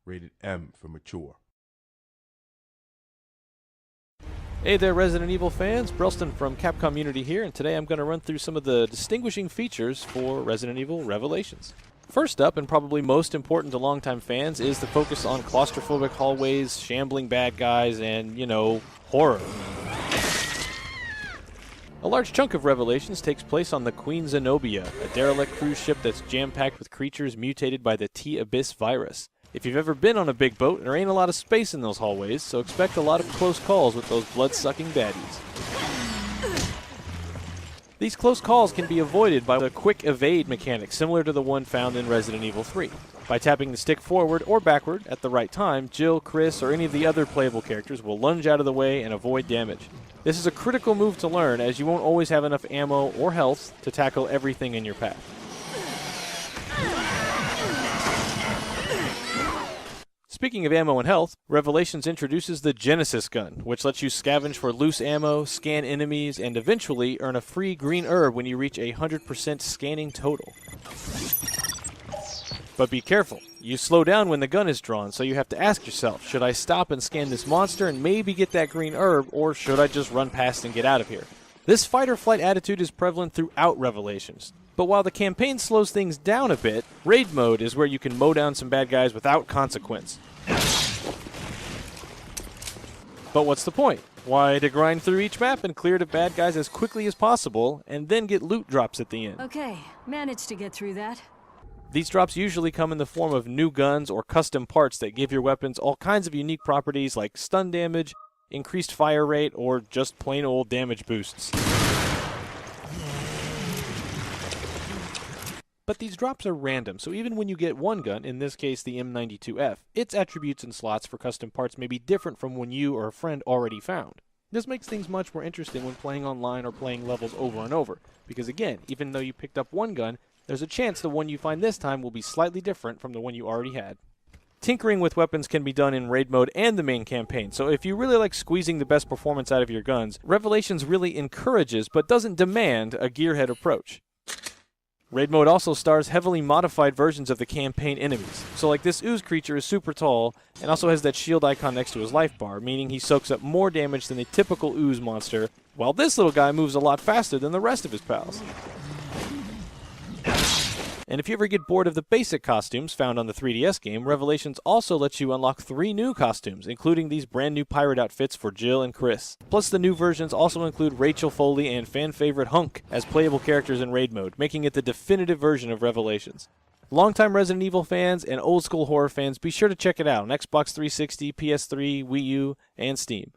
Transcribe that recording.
rated M for mature. Hey there, Resident Evil fans. Brelston from Capcom Unity here, and today I'm going to run through some of the distinguishing features for Resident Evil Revelations. First up, and probably most important to longtime fans, is the focus on claustrophobic hallways, shambling bad guys, and, horror. A large chunk of Revelations takes place on the Queen Zenobia, a derelict cruise ship that's jam-packed with creatures mutated by the T-Abyss virus. If you've ever been on a big boat, there ain't a lot of space in those hallways, so expect a lot of close calls with those blood-sucking baddies. These close calls can be avoided by the quick evade mechanic similar to the one found in Resident Evil 3. By tapping the stick forward or backward at the right time, Jill, Chris, or any of the other playable characters will lunge out of the way and avoid damage. This is a critical move to learn, as you won't always have enough ammo or health to tackle everything in your path. Speaking of ammo and health, Revelations introduces the Genesis gun, which lets you scavenge for loose ammo, scan enemies, and eventually earn a free green herb when you reach a 100% scanning total. But be careful, you slow down when the gun is drawn, so you have to ask yourself, should I stop and scan this monster and maybe get that green herb, or should I just run past and get out of here? This fight-or-flight attitude is prevalent throughout Revelations. But while the campaign slows things down a bit, raid mode is where you can mow down some bad guys without consequence. But what's the point? Why, to grind through each map and clear the bad guys as quickly as possible, and then get loot drops at the end. Okay, managed to get through that. These drops usually come in the form of new guns or custom parts that give your weapons all kinds of unique properties like stun damage, increased fire rate, or just plain old damage boosts. But these drops are random, so even when you get one gun, in this case the M92F, its attributes and slots for custom parts may be different from one you or a friend already found. This makes things much more interesting when playing online or playing levels over and over, because again, even though you picked up one gun, there's a chance the one you find this time will be slightly different from the one you already had. Tinkering with weapons can be done in raid mode and the main campaign, so if you really like squeezing the best performance out of your guns, Revelations really encourages but doesn't demand a gearhead approach. Raid mode also stars heavily modified versions of the campaign enemies. So like this ooze creature is super tall and also has that shield icon next to his life bar, meaning he soaks up more damage than a typical ooze monster, while this little guy moves a lot faster than the rest of his pals. And if you ever get bored of the basic costumes found on the 3DS game, Revelations also lets you unlock 3 new costumes, including these brand new pirate outfits for Jill and Chris. Plus the new versions also include Rachel Foley and fan favorite Hunk as playable characters in raid mode, making it the definitive version of Revelations. Longtime Resident Evil fans and old school horror fans, be sure to check it out on Xbox 360, PS3, Wii U, and Steam.